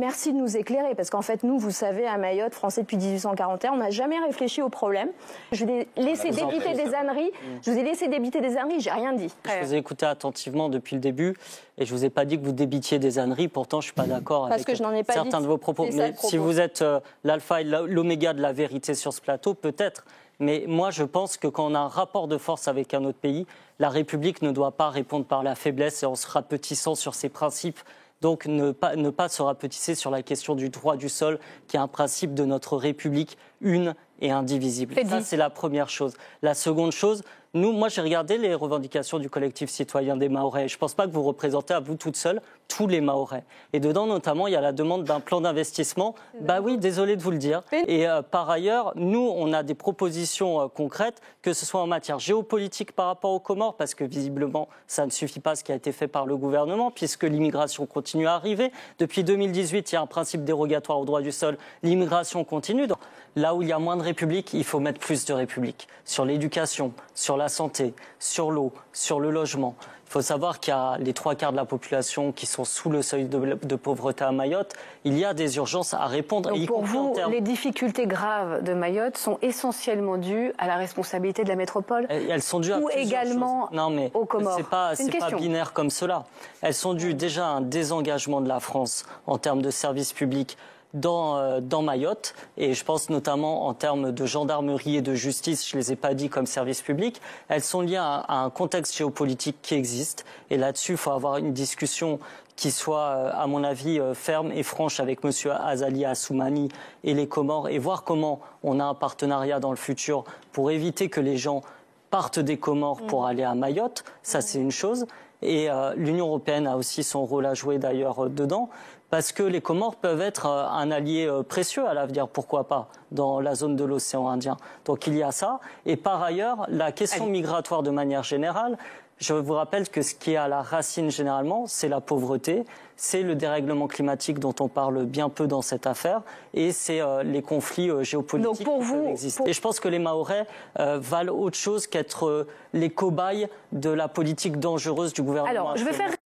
Merci de nous éclairer, parce qu'en fait, nous, vous savez, à Mayotte, français depuis 1841, on n'a jamais réfléchi au problème. Je vous ai laissé débiter des âneries, j'ai rien dit. Je vous ai écouté attentivement depuis le début, et je ne vous ai pas dit que vous débitiez des âneries, pourtant je ne suis pas d'accord avec certains de vos propos. Mais si vous êtes l'alpha et l'oméga de la vérité sur ce plateau, peut-être. Mais moi, je pense que quand on a un rapport de force avec un autre pays, la République ne doit pas répondre par la faiblesse et en se rapetissant sur ses principes. Donc ne pas se rapetisser sur la question du droit du sol, qui est un principe de notre République une et indivisible. Ça, c'est la première chose. La seconde chose, moi j'ai regardé les revendications du collectif citoyen des Mahorais. Je ne pense pas que vous représentez à vous toute seule tous les Mahorais. Et dedans, notamment, il y a la demande d'un plan d'investissement. Bah oui, désolé de vous le dire. Et par ailleurs, nous, on a des propositions concrètes, que ce soit en matière géopolitique par rapport aux Comores, parce que visiblement, ça ne suffit pas ce qui a été fait par le gouvernement, puisque l'immigration continue à arriver. Depuis 2018, il y a un principe dérogatoire au droit du sol. L'immigration continue. Donc, là où il y a moins de République, il faut mettre plus de République. Sur l'éducation, sur la santé, sur l'eau, sur le logement. Il faut savoir qu'il y a les 3/4 de la population qui sont sous le seuil de pauvreté à Mayotte. Il y a des urgences à répondre. Donc pour vous, les difficultés graves de Mayotte sont essentiellement dues à la responsabilité de la métropole? Elles sont dues à plusieurs également choses. Non, mais aux Comores. C'est pas binaire comme cela. Elles sont dues déjà à un désengagement de la France en termes de services publics dans Mayotte, et je pense notamment en termes de gendarmerie et de justice, je ne les ai pas dit comme service public, elles sont liées à un contexte géopolitique qui existe, et là-dessus, il faut avoir une discussion qui soit, à mon avis, ferme et franche avec M. Azali Assoumani et les Comores, et voir comment on a un partenariat dans le futur pour éviter que les gens partent des Comores pour aller à Mayotte. Ça, c'est une chose. Et l'Union européenne a aussi son rôle à jouer d'ailleurs dedans, parce que les Comores peuvent être un allié précieux à l'avenir, pourquoi pas, dans la zone de l'océan Indien. Donc il y a ça. Et par ailleurs, la question migratoire de manière générale, je vous rappelle que ce qui est à la racine généralement, c'est la pauvreté, c'est le dérèglement climatique dont on parle bien peu dans cette affaire, et c'est les conflits géopolitiques qui peuvent exister. Et je pense que les Mahorais valent autre chose qu'être les cobayes de la politique dangereuse du gouvernement. Alors, je vais faire